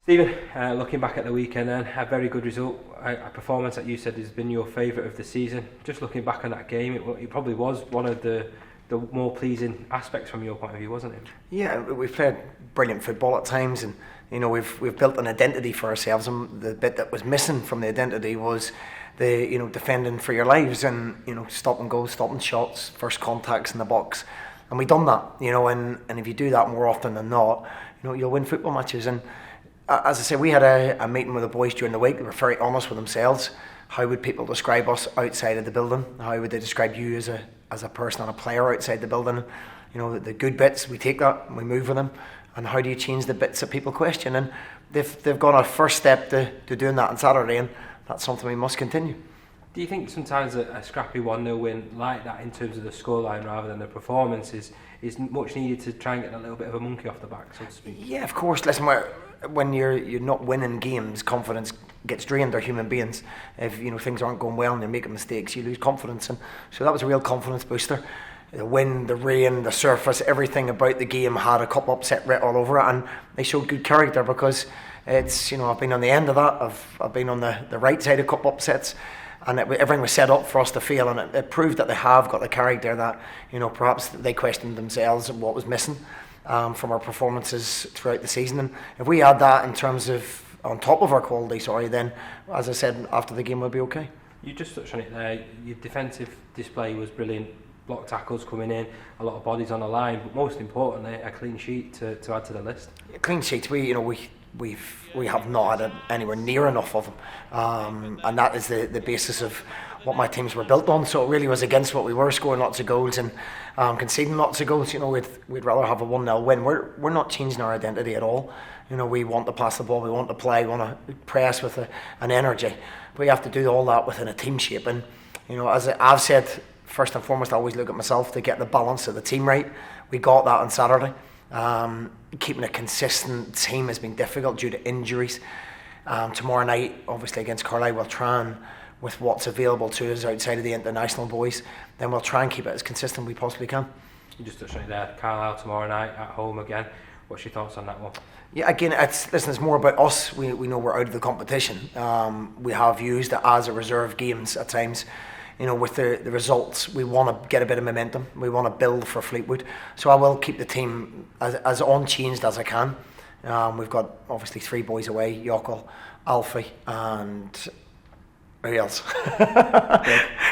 Stephen, looking back at the weekend then, a very good result, a performance that you said has been your favourite of the season. Just looking back on that game, it probably was one of the more pleasing aspects from your point of view, wasn't it? Yeah, we've played brilliant football at times, and we've built an identity for ourselves, and the bit that was missing from the identity was the defending for your lives, and stopping goals, stopping shots, first contacts in the box, and we've done that, and if you do that more often than not, you'll win football matches. And as I say, we had a meeting with the boys during the week. They were very honest with themselves. How would people describe us outside of the building? How would they describe you as a person and a player outside the building? The good bits, we take that and we move with them. And how do you change the bits that people question? And they've gone a first step to doing that on Saturday, and that's something we must continue. Do you think sometimes a scrappy 1-0 win like that, in terms of the scoreline rather than the performance, is much needed to try and get a little bit of a monkey off the back, so to speak? Yeah, of course. Listen, when you're not winning games, confidence gets drained. They're human beings. If things aren't going well and you're making mistakes, you lose confidence. And so that was a real confidence booster. The wind, the rain, the surface, everything about the game had a cup upset writ all over it, and they showed good character, because it's I've been on the end of that. I've been on the right side of cup upsets. And everything was set up for us to fail, and it proved that they have got the character that perhaps they questioned themselves and what was missing from our performances throughout the season. And if we add that in terms of on top of our quality, then as I said after the game, we'll be okay. You just touched on it there. Your defensive display was brilliant. Block tackles coming in, a lot of bodies on the line, but most importantly, a clean sheet to add to the list. Clean sheets. We have not had anywhere near enough of them, and that is the basis of what my teams were built on. So it really was against what we were, scoring lots of goals and conceding lots of goals. We'd rather have a 1-0 win. We're not changing our identity at all. We want to pass the ball, we want to play, we want to press with an energy. But we have to do all that within a team shape. And as I've said, first and foremost, I always look at myself to get the balance of the team right. We got that on Saturday. Keeping a consistent team has been difficult due to injuries. Tomorrow night, obviously against Carlisle, we'll try and, with what's available to us outside of the international boys, then we'll try and keep it as consistent as we possibly can. You just touched on it there, Carlisle tomorrow night at home again. What's your thoughts on that one? Yeah, again, it's more about us. We know we're out of the competition. We have used it as a reserve games at times. With the results, we want to get a bit of momentum. We want to build for Fleetwood. So I will keep the team as unchanged as I can. We've got obviously 3 boys away, Yokel, Alfie, and who else?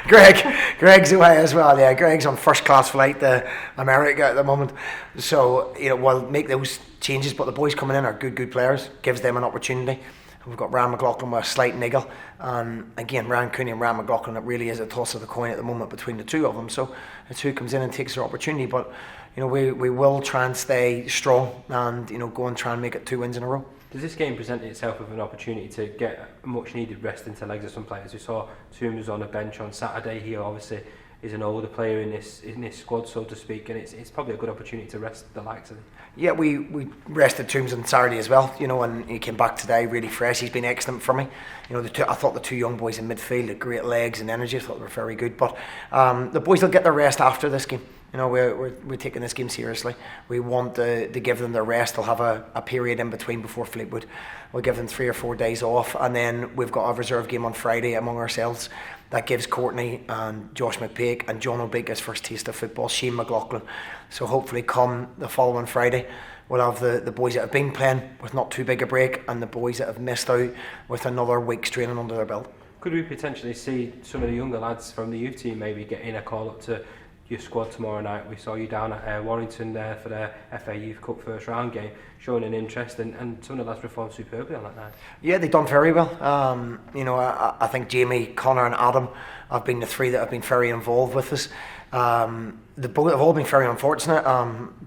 Greg's away as well. Yeah, Greg's on first class flight to America at the moment. So we'll make those changes, but the boys coming in are good players. Gives them an opportunity. We've got Ryan McLaughlin with a slight niggle, and again, Ryan Cooney and Ryan McLaughlin, it really is a toss of the coin at the moment between the two of them. So it's who comes in and takes their opportunity. But we will try and stay strong and go and try and make it 2 wins in a row. Does this game present itself with an opportunity to get a much needed rest into legs of some players? We saw Toombs on the bench on Saturday. He obviously is an older player in this squad, so to speak, and it's probably a good opportunity to rest the likes of him. Yeah, we rested Toombs on Saturday as well, and he came back today really fresh. He's been excellent for me. I thought the 2 young boys in midfield had great legs and energy. I thought they were very good, but the boys will get their rest after this game. We're taking this game seriously. We want to give them their rest. They'll have a period in between before Fleetwood. We'll give them 3 or 4 days off, and then we've got a reserve game on Friday among ourselves. That gives Courtney and Josh McPake and John O'Beak his first taste of football, Shane McLaughlin. So hopefully come the following Friday, we'll have the boys that have been playing with not too big a break, and the boys that have missed out with another week's training under their belt. Could we potentially see some of the younger lads from the youth team maybe getting a call up to your squad tomorrow night? We saw you down at Warrington there for the FA Youth Cup first round game, showing an interest, and some of the lads performed superbly on that night. Yeah, they've done very well. I think Jamie, Connor and Adam have been the 3 that have been very involved with us. They've all been very unfortunate.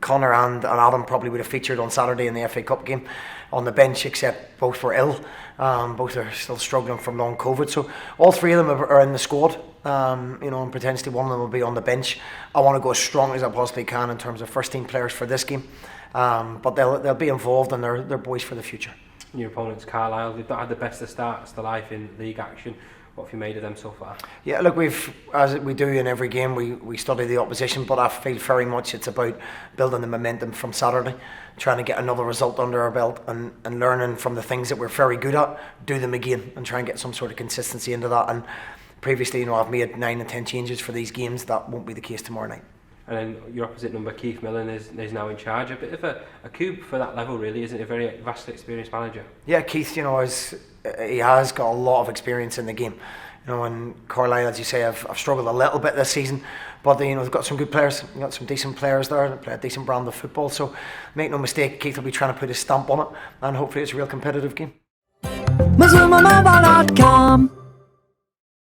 Connor and Adam probably would have featured on Saturday in the FA Cup game on the bench, except both were ill. Both are still struggling from long COVID. So all 3 of them are in the squad, and potentially one of them will be on the bench. I want to go as strong as I possibly can in terms of first team players for this game, but they'll be involved, and they're boys for the future. Your opponents, Carlisle, they've not had the best of starts to life in league action. What have you made of them so far? Yeah, look, as we do in every game, we study the opposition, but I feel very much it's about building the momentum from Saturday, trying to get another result under our belt, and learning from the things that we're very good at, do them again, and try and get some sort of consistency into that. And previously, I've made 9 and 10 changes for these games. That won't be the case tomorrow night. And then your opposite number, Keith Millen, is now in charge. A bit of a coup for that level, really, isn't it? A very vastly experienced manager. Yeah, Keith, he has got a lot of experience in the game. And Carlisle, as you say, I've struggled a little bit this season, but they've got some good players, they've got some decent players there, they play a decent brand of football. So make no mistake, Keith will be trying to put his stamp on it, and hopefully it's a real competitive game.